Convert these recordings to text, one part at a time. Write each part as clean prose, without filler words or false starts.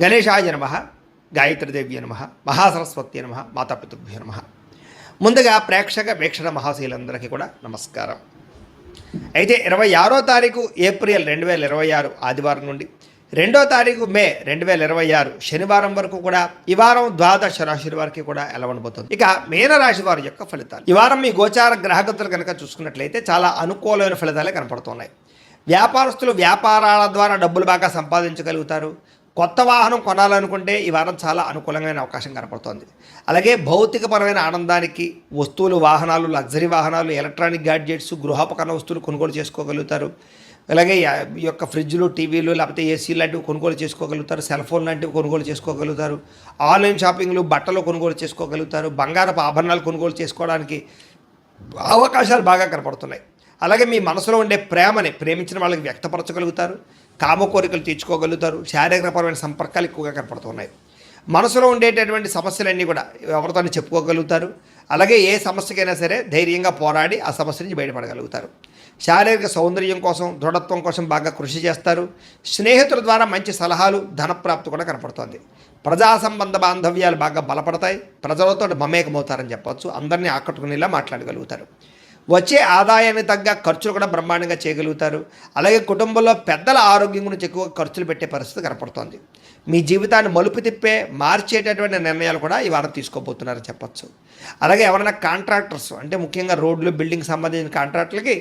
గణేశాయ నమ, గాయత్రీదేవ్య నమ, మహాసరస్వతి నమ, మాతాపితృభ్యో నమ. ముందుగా ప్రేక్షక వీక్షణ మహాశీలందరికీ కూడా నమస్కారం. అయితే 26వ తారీఖు ఏప్రిల్ 2026 ఆదివారం నుండి 2వ తారీఖు మే 2026 శనివారం వరకు కూడా ఈ వారం ద్వాదశ రాశుల వారికి కూడా ఎలా ఉండబోతుంది. ఇక మీనరాశి వారి యొక్క ఫలితాలు. ఈ వారం మీ గోచార గ్రహగతులు కనుక చూసుకున్నట్లయితే చాలా అనుకూలమైన ఫలితాలే కనపడుతున్నాయి. వ్యాపారస్తులు వ్యాపారాల ద్వారా డబ్బులు బాగా సంపాదించగలుగుతారు. కొత్త వాహనం కొనాలనుకుంటే ఈ వారం చాలా అనుకూలమైన అవకాశం కనపడుతోంది. అలాగే భౌతికపరమైన ఆనందానికి వస్తువులు, వాహనాలు, లగ్జరీ వాహనాలు, ఎలక్ట్రానిక్ గ్యాడ్జెట్స్, గృహోపకరణ వస్తువులు కొనుగోలు చేసుకోగలుగుతారు. అలాగే ఈ యొక్క ఫ్రిడ్జ్లు, టీవీలు, లేకపోతే ఏసీ లాంటివి కొనుగోలు చేసుకోగలుగుతారు. సెల్ ఫోన్ లాంటివి కొనుగోలు చేసుకోగలుగుతారు. ఆన్లైన్ షాపింగ్లు, బట్టలు కొనుగోలు చేసుకోగలుగుతారు. బంగారపు ఆభరణాలు కొనుగోలు చేసుకోవడానికి అవకాశాలు బాగా కనపడుతున్నాయి. అలాగే మీ మనసులో ఉండే ప్రేమని ప్రేమించిన వాళ్ళకి వ్యక్తపరచగలుగుతారు. కామ కోరికలు తీర్చుకోగలుగుతారు. శారీరకపరమైన సంపర్కాలు ఎక్కువగా కనపడుతున్నాయి. మనసులో ఉండేటటువంటి సమస్యలన్నీ కూడా ఎవరితో చెప్పుకోగలుగుతారు. అలాగే ఏ సమస్యకైనా సరే ధైర్యంగా పోరాడి ఆ సమస్య నుంచి బయటపడగలుగుతారు. శారీరక సౌందర్యం కోసం, దృఢత్వం కోసం బాగా కృషి చేస్తారు. స్నేహితుల ద్వారా మంచి సలహాలు, ధనప్రాప్తి కూడా కనపడుతోంది. ప్రజా సంబంధ బాంధవ్యాలు బాగా బలపడతాయి. ప్రజలతో మమేకమవుతారని చెప్పవచ్చు. అందరినీ ఆకట్టుకునేలా మాట్లాడగలుగుతారు. వచ్చే ఆదాయానికి తగ్గ ఖర్చులు కూడా బ్రహ్మాండంగా చేయగలుగుతారు. అలాగే కుటుంబంలో పెద్దల ఆరోగ్యం గురించి ఎక్కువ ఖర్చులు పెట్టే పరిస్థితి కనపడుతోంది. మీ జీవితాన్ని మలుపు తిప్పే మార్చేటటువంటి నిర్ణయాలు కూడా ఈ వారం తీసుకోబోతున్నారని చెప్పచ్చు. అలాగే ఎవరైనా కాంట్రాక్టర్స్ అంటే ముఖ్యంగా రోడ్లు, బిల్డింగ్ సంబంధించిన కాంట్రాక్టులకి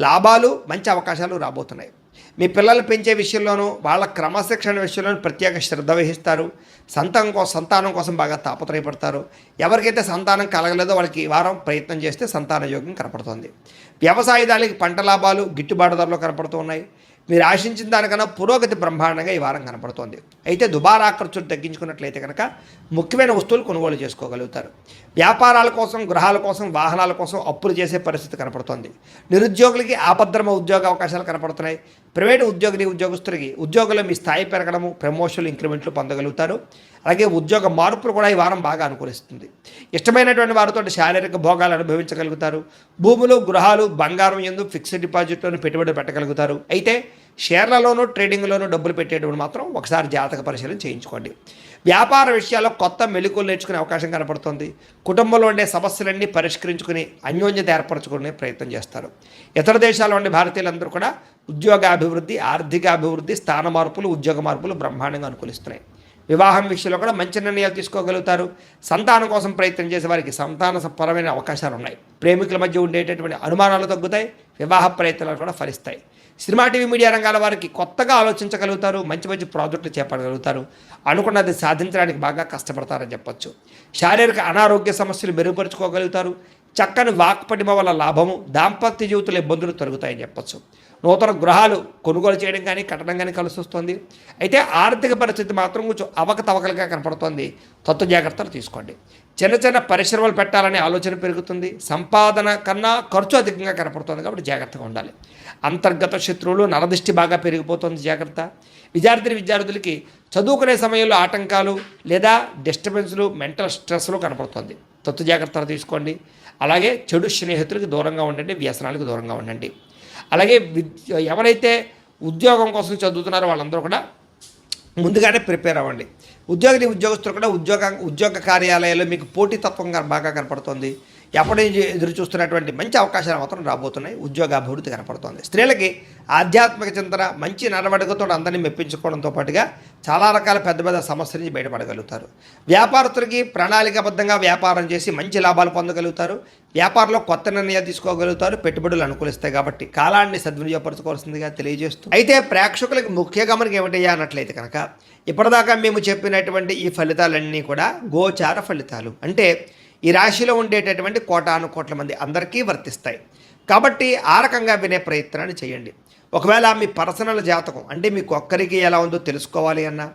లాభాలు, మంచి అవకాశాలు రాబోతున్నాయి. మీ పిల్లలు పెంచే విషయంలోనూ వాళ్ళ క్రమశిక్షణ విషయంలోనూ ప్రత్యేక శ్రద్ధ వహిస్తారు. సంతానం కోసం బాగా తాపత్రయపడతారు. ఎవరికైతే సంతానం కలగలేదో వాళ్ళకి ఈ వారం ప్రయత్నం చేస్తే సంతాన యోగం కనపడుతుంది. వ్యవసాయదానికి పంట లాభాలు గిట్టుబాటు ధరలో కనపడుతూ ఉన్నాయి. మీరు ఆశించిన దానికన్నా పురోగతి బ్రహ్మాండంగా ఈ వారం కనపడుతోంది. అయితే దుబారా ఖర్చులు తగ్గించుకున్నట్లయితే కనుక ముఖ్యమైన వస్తువులు కొనుగోలు చేసుకోగలుగుతారు. వ్యాపారాల కోసం, గృహాల కోసం, వాహనాల కోసం అప్పులు చేసే పరిస్థితి కనపడుతోంది. నిరుద్యోగులకి ఆపద్రమ ఉద్యోగ అవకాశాలు కనపడుతున్నాయి. ప్రైవేటు ఉద్యోగస్తులకి ఉద్యోగంలో మీ స్థాయి పెరగడము, ప్రమోషన్లు, ఇంక్రిమెంట్లు పొందగలుగుతారు. అలాగే ఉద్యోగ మార్పులు కూడా ఈ వారం బాగా అనుకూలిస్తుంది. ఇష్టమైనటువంటి వారితో శారీరక భోగాలు అనుభవించగలుగుతారు. భూములు, గృహాలు, బంగారం యందు ఫిక్స్డ్ డిపాజిట్లోనూ పెట్టుబడి పెట్టగలుగుతారు. అయితే షేర్లలోనూ, ట్రేడింగ్లోనూ డబ్బులు పెట్టేటప్పుడు మాత్రం ఒకసారి జాతక పరిశీలన చేయించుకోండి. వ్యాపార విషయాల్లో కొత్త మెలకువలు నేర్చుకునే అవకాశం కనపడుతుంది. కుటుంబంలో ఉండే సమస్యలన్నీ పరిష్కరించుకుని అన్యోన్యత ఏర్పరచుకునే ప్రయత్నం చేస్తారు. ఇతర దేశాల్లో ఉండే భారతీయులందరూ కూడా ఉద్యోగాభివృద్ధి, ఆర్థిక అభివృద్ధి, స్థాన మార్పులు, ఉద్యోగ మార్పులు బ్రహ్మాండంగా అనుకూలిస్తున్నాయి. వివాహం విషయంలో కూడా మంచి నిర్ణయాలు తీసుకోగలుగుతారు. సంతానం కోసం ప్రయత్నం చేసే వారికి సంతానపరమైన అవకాశాలు ఉన్నాయి. ప్రేమికుల మధ్య ఉండేటటువంటి అనుమానాలు తగ్గుతాయి. వివాహ ప్రయత్నాలు కూడా ఫలిస్తాయి. సినిమా, టీవీ, మీడియా రంగాల వారికి కొత్తగా ఆలోచించగలుగుతారు. మంచి మంచి ప్రాజెక్టులు చేపట్టగలుగుతారు. అనుకున్నది సాధించడానికి బాగా కష్టపడతారని చెప్పొచ్చు. శారీరక అనారోగ్య సమస్యలు మెరుగుపరుచుకోగలుగుతారు. చక్కని వాక్పటిమ వల్ల లాభము, దాంపత్య జీవితంలో ఇబ్బందులు తొలగుతాయని చెప్పొచ్చు. నూతన గృహాలు కొనుగోలు చేయడం కానీ, కట్టడం కానీ కలిసి వస్తుంది. అయితే ఆర్థిక పరిస్థితి మాత్రం కొంచెం అవకతవకలుగా కనపడుతోంది. తత్వ జాగ్రత్తలు తీసుకోండి. చిన్న చిన్న పరిశ్రమలు పెట్టాలనే ఆలోచన పెరుగుతుంది. సంపాదన కన్నా ఖర్చు అధికంగా కనపడుతుంది కాబట్టి జాగ్రత్తగా ఉండాలి. అంతర్గత శత్రువులు, నరదృష్టి బాగా పెరిగిపోతుంది, జాగ్రత్త. విద్యార్థులకి చదువుకునే సమయంలో ఆటంకాలు లేదా డిస్టర్బెన్స్లు, మెంటల్ స్ట్రెస్లు కనపడుతుంది. తత్వ జాగ్రత్తలు తీసుకోండి. అలాగే చెడు స్నేహితులకు దూరంగా ఉండండి. వ్యసనాలకు దూరంగా ఉండండి. అలాగే ఎవరైతే ఉద్యోగం కోసం చదువుతున్నారో వాళ్ళందరూ కూడా ముందుగానే ప్రిపేర్ అవ్వండి. ఉద్యోగస్తులు కూడా ఉద్యోగ కార్యాలయాల్లో మీకు పోటీతత్వంగా బాగా కనపడుతుంది. ఎప్పటి నుంచి ఎదురు చూస్తున్నటువంటి మంచి అవకాశాలు మాత్రం రాబోతున్నాయి. ఉద్యోగాభివృద్ధి కనపడుతుంది. స్త్రీలకి ఆధ్యాత్మిక చింతన, మంచి నడవడికతో అందరినీ మెప్పించుకోవడంతో పాటుగా చాలా రకాల పెద్ద పెద్ద సమస్యల నుంచి బయటపడగలుగుతారు. వ్యాపారస్తులకి ప్రణాళికాబద్ధంగా వ్యాపారం చేసి మంచి లాభాలు పొందగలుగుతారు. వ్యాపారంలో కొత్త నిర్ణయాలు తీసుకోగలుగుతారు. పెట్టుబడులు అనుకూలిస్తాయి కాబట్టి కాలాన్ని సద్వినియోగపరచుకోవాల్సిందిగా తెలియజేస్తూ, అయితే ప్రేక్షకులకు ముఖ్య గమనిక ఏమిటయ్యా అన్నట్లయితే కనుక ఇప్పటిదాకా మేము చెప్పినటువంటి ఈ ఫలితాలన్నీ కూడా గోచార ఫలితాలు. అంటే ఈ రాశిలో ఉండేటటువంటి కోటాను కోట్ల మంది అందరికీ వర్తిస్తాయి. కాబట్టి ఆ రకంగా వినే ప్రయత్నాన్ని చేయండి. ఒకవేళ మీ పర్సనల్ జాతకం అంటే మీకు ఒక్కరికి ఎలా ఉందో తెలుసుకోవాలి అన్నా,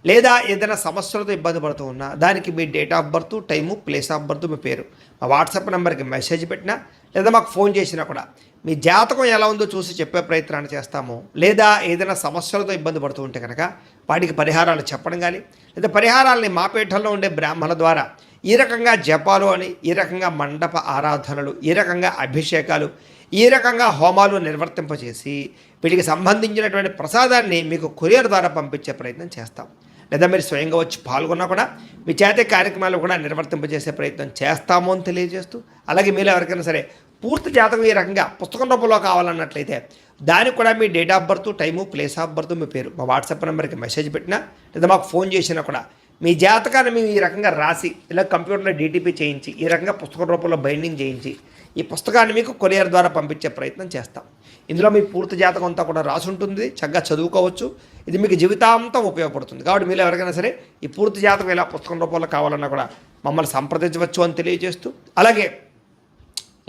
లేదా ఏదైనా సమస్యలతో ఇబ్బంది పడుతూ ఉన్నా దానికి మీ date of birth, time, place of birth, మీ పేరు మా వాట్సాప్ నెంబర్కి మెసేజ్ పెట్టినా లేదా మాకు ఫోన్ చేసినా కూడా మీ జాతకం ఎలా ఉందో చూసి చెప్పే ప్రయత్నాన్ని చేస్తాము. లేదా ఏదైనా సమస్యలతో ఇబ్బంది పడుతూ ఉంటే కనుక వాటికి పరిహారాలు చెప్పడం కానీ, లేదా పరిహారాలని మా పీఠంలో ఉండే బ్రాహ్మణుల ద్వారా ఈ రకంగా జపాలు అని, ఈ రకంగా మండప ఆరాధనలు, ఈ రకంగా అభిషేకాలు, ఈ రకంగా హోమాలు నిర్వర్తింపచేసి వీటికి సంబంధించినటువంటి ప్రసాదాన్ని మీకు కొరియర్ ద్వారా పంపించే ప్రయత్నం చేస్తాం. లేదా మీరు స్వయంగా వచ్చి పాల్గొన్నా కూడా మీ చేతే కార్యక్రమాలు కూడా నిర్వర్తింపజేసే ప్రయత్నం చేస్తాము అని తెలియజేస్తూ, అలాగే మీరు ఎవరికైనా సరే పూర్తి జాతకం ఈ రకంగా పుస్తకం రూపంలో కావాలన్నట్లయితే దానికి కూడా మీ date of birth, time, place of birth, మీ పేరు మా వాట్సాప్ నెంబర్కి మెసేజ్ పెట్టినా లేదా మాకు ఫోన్ చేసినా కూడా మీ జాతకాన్ని మేము ఈ రకంగా రాసి ఇలా కంప్యూటర్లో డీటీపీ చేయించి ఈ రకంగా పుస్తకం రూపంలో బైండింగ్ చేయించి ఈ పుస్తకాన్ని మీకు కొరియర్ ద్వారా పంపించే ప్రయత్నం చేస్తాం. ఇందులో మీ పూర్తి జాతకం అంతా కూడా రాసి ఉంటుంది, చక్కగా చదువుకోవచ్చు. ఇది మీకు జీవితాంతం ఉపయోగపడుతుంది. కాబట్టి మీరు ఎవరికైనా సరే ఈ పూర్తి జాతకం ఇలా పుస్తకం రూపంలో కావాలన్నా కూడా మమ్మల్ని సంప్రదించవచ్చు అని తెలియజేస్తూ, అలాగే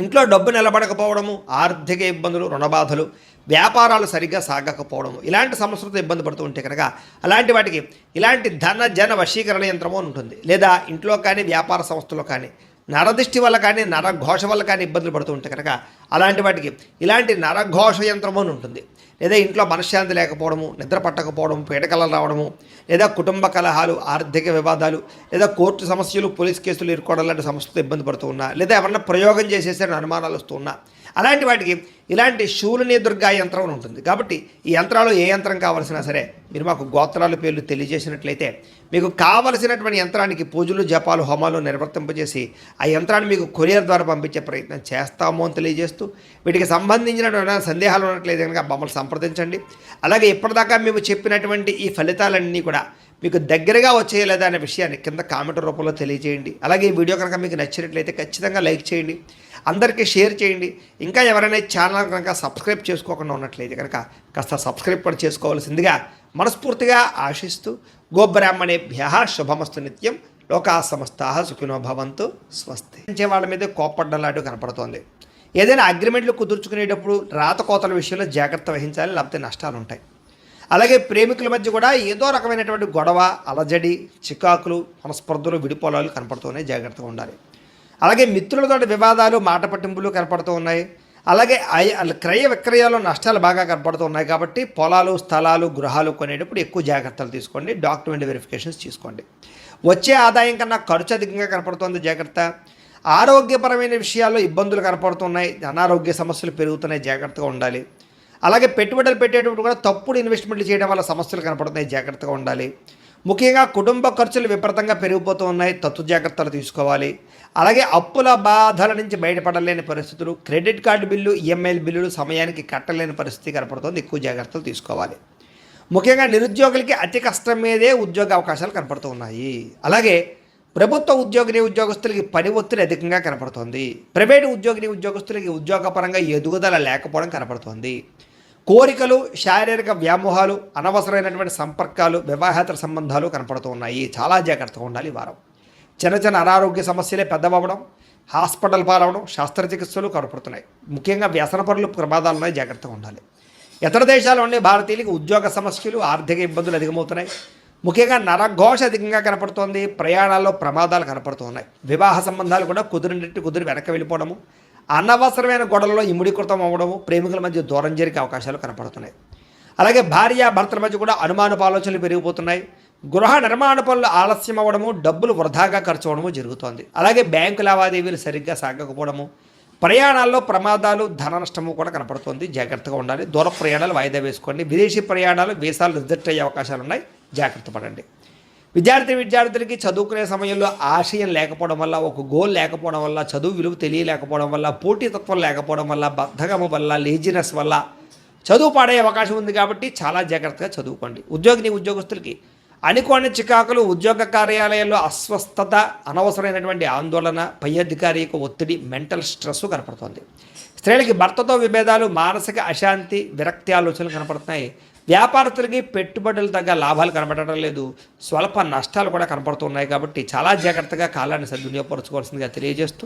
ఇంట్లో డబ్బు నిలబడకపోవడము, ఆర్థిక ఇబ్బందులు, రుణబాధలు, వ్యాపారాలు సరిగ్గా సాగకపోవడము, ఇలాంటి సమస్యలతో ఇబ్బంది పడుతూ ఉంటే కనుక అలాంటి వాటికి ఇలాంటి ధన జన వశీకరణ యంత్రము అని ఉంటుంది. లేదా ఇంట్లో కానీ వ్యాపార సంస్థలో కానీ నరదృష్టి వల్ల కానీ నరఘోష వల్ల కానీ ఇబ్బందులు పడుతూ ఉంటే కనుక అలాంటి వాటికి ఇలాంటి నరఘోష యంత్రము అని ఉంటుంది. లేదా ఇంట్లో మనశ్శాంతి లేకపోవడము, నిద్ర పట్టకపోవడము, పీడకలలు రావడము, లేదా కుటుంబ కలహాలు, ఆర్థిక వివాదాలు, లేదా కోర్టు సమస్యలు, పోలీస్ కేసులు ఇరుకోవడం లాంటి సమస్యలతో ఇబ్బంది పడుతూ ఉన్నా, లేదా ఎవరన్నా ప్రయోగం చేసేసరికి అనుమానాలు వస్తూ ఉన్నా, అలాంటి వాటికి ఇలాంటి శూలిని దుర్గా యంత్రం అని ఉంటుంది. కాబట్టి ఈ యంత్రాలు ఏ యంత్రం కావాల్సినా సరే మీరు మాకు గోత్రాల పేర్లు తెలియజేసినట్లయితే మీకు కావలసినటువంటి యంత్రానికి పూజలు, జపాలు, హోమాలు నిర్వర్తింపజేసి ఆ యంత్రాన్ని మీకు కొరియర్ ద్వారా పంపించే ప్రయత్నం చేస్తాము అని తెలియజేస్తూ, వీటికి సంబంధించిన సందేహాలు ఉన్నట్లయితే కనుక మమ్మల్ని సంప్రదించండి. అలాగే ఇప్పటిదాకా మేము చెప్పినటువంటి ఈ ఫలితాలన్నీ కూడా మీకు దగ్గరగా వచ్చేయలేదా అనే విషయాన్ని కింద కామెంట్ రూపంలో తెలియజేయండి. అలాగే ఈ వీడియో కనుక మీకు నచ్చినట్లయితే ఖచ్చితంగా లైక్ చేయండి, అందరికీ షేర్ చేయండి. ఇంకా ఎవరైనా ఛానల్ కనుక సబ్స్క్రైబ్ చేసుకోకుండా ఉన్నట్లయితే కనుక కాస్త సబ్స్క్రైబ్ కూడా చేసుకోవాల్సిందిగా మనస్ఫూర్తిగా ఆశిస్తూ, గోబ్రాహ్మణేభ్యః శుభమస్తు నిత్యం, లోకా సమస్తాః సుఖినో భవంతు, స్వస్తి. వాళ్ళ మీద కోప్పడ్డం లాంటివి కనపడుతోంది. ఏదైనా అగ్రిమెంట్లు కుదుర్చుకునేటప్పుడు రాతకోతల విషయంలో జాగ్రత్త వహించాలి, లేకపోతే నష్టాలు ఉంటాయి. అలాగే ప్రేమికుల మధ్య కూడా ఏదో రకమైనటువంటి గొడవ, అలజడి, చికాకులు, మనస్పర్ధలు, విడిపోలాలు కనపడుతున్నాయి, జాగ్రత్తగా ఉండాలి. అలాగే మిత్రులతో వివాదాలు, మాట పట్టింపులు కనపడుతూ ఉన్నాయి. అలాగే క్రయ విక్రయాల్లో నష్టాలు బాగా కనపడుతూ ఉన్నాయి. కాబట్టి పొలాలు, స్థలాలు, గృహాలు కొనేటప్పుడు ఎక్కువ జాగ్రత్తలు తీసుకోండి, డాక్యుమెంట్ వెరిఫికేషన్స్ తీసుకోండి. వచ్చే ఆదాయం కన్నా ఖర్చు అధికంగా కనపడుతుంది, జాగ్రత్త. ఆరోగ్యపరమైన విషయాల్లో ఇబ్బందులు కనపడుతున్నాయి, అనారోగ్య సమస్యలు పెరుగుతున్నాయి, జాగ్రత్తగా ఉండాలి. అలాగే పెట్టుబడులు పెట్టేటప్పుడు కూడా తప్పుడు ఇన్వెస్ట్మెంట్లు చేయడం వల్ల సమస్యలు కనపడుతున్నాయి, జాగ్రత్తగా ఉండాలి. ముఖ్యంగా కుటుంబ ఖర్చులు విపరీతంగా పెరిగిపోతూ ఉన్నాయి, తత్తు జాగ్రత్తలు తీసుకోవాలి. అలాగే అప్పుల బాధల నుంచి బయటపడలేని పరిస్థితులు, క్రెడిట్ కార్డు బిల్లు, ఈఎంఐల బిల్లులు సమయానికి కట్టలేని పరిస్థితి కనపడుతుంది, ఎక్కువ జాగ్రత్తలు తీసుకోవాలి. ముఖ్యంగా నిరుద్యోగులకి అతి కష్టం మీదే ఉద్యోగ అవకాశాలు కనపడుతూ ఉన్నాయి. అలాగే ప్రభుత్వ ఉద్యోగస్తులకి పని ఒత్తిడి అధికంగా కనపడుతోంది. ప్రైవేటు ఉద్యోగస్తులకి ఉద్యోగపరంగా ఎదుగుదల లేకపోవడం కనపడుతోంది. కోరికలు, శారీరక వ్యామోహాలు, అనవసరమైనటువంటి సంపర్కాలు, వివాహేతర సంబంధాలు కనపడుతూ ఉన్నాయి, చాలా జాగ్రత్తగా ఉండాలి. ఈ వారం చిన్న చిన్న అనారోగ్య సమస్యలే పెద్దవడం, హాస్పిటల్ పాలవడం, శస్త్రచికిత్సలు కనపడుతున్నాయి. ముఖ్యంగా వ్యసన పనులు ప్రమాదాలు ఉన్నాయి, జాగ్రత్తగా ఉండాలి. ఇతర దేశాల్లో ఉండే భారతీయులకు ఉద్యోగ సమస్యలు, ఆర్థిక ఇబ్బందులు అధికమవుతున్నాయి. ముఖ్యంగా నరఘోష అధికంగా కనపడుతోంది, ప్రయాణాల్లో ప్రమాదాలు కనపడుతున్నాయి. వివాహ సంబంధాలు కూడా కుదిరి వెనక్కి వెళ్ళిపోవడము, అనవసరమైన గొడవల్లో ఇముడీకృతం అవ్వడము, ప్రేమికుల మధ్య దూరం జరిగే అవకాశాలు కనపడుతున్నాయి. అలాగే భార్య భర్తల మధ్య కూడా అనుమానపు ఆలోచనలు పెరిగిపోతున్నాయి. గృహ నిర్మాణ పనులు ఆలస్యం అవ్వడము, డబ్బులు వృధాగా ఖర్చు అవ్వడము జరుగుతోంది. అలాగే బ్యాంకు లావాదేవీలు సరిగ్గా సాగకపోవడము, ప్రయాణాల్లో ప్రమాదాలు, ధన నష్టము కూడా కనపడుతుంది, జాగ్రత్తగా ఉండాలి. దూర ప్రయాణాలు వాయిదా వేసుకోండి. విదేశీ ప్రయాణాలు, వీసాలు రిజెక్ట్ అయ్యే అవకాశాలు ఉన్నాయి, జాగ్రత్త పడండి. విద్యార్థులకి చదువుకునే సమయంలో ఆశయం లేకపోవడం వల్ల, ఒక గోల్ లేకపోవడం వల్ల, చదువు విలువ తెలియలేకపోవడం వల్ల, పోటీతత్వం లేకపోవడం వల్ల, బద్ధకము వల్ల, లేజినెస్ వల్ల చదువు పాడే అవకాశం ఉంది. కాబట్టి చాలా జాగ్రత్తగా చదువుకోండి. ఉద్యోగస్తులకి అనుకోని చికాకులు, ఉద్యోగ కార్యాలయాల్లో అస్వస్థత, అనవసరమైనటువంటి ఆందోళన, పై అధికారి యొక్క ఒత్తిడి, మెంటల్ స్ట్రెస్ కనపడుతుంది. స్త్రీలకి భర్తతో విభేదాలు, మానసిక అశాంతి, విరక్తి ఆలోచనలు కనపడుతున్నాయి. వ్యాపారస్తులకి పెట్టుబడులు తగ్గ లాభాలు కనపడటం లేదు, స్వల్ప నష్టాలు కూడా కనపడుతున్నాయి. కాబట్టి చాలా జాగ్రత్తగా కాలాన్ని సద్వినియోగపరచుకోవాల్సిందిగా తెలియజేస్తూ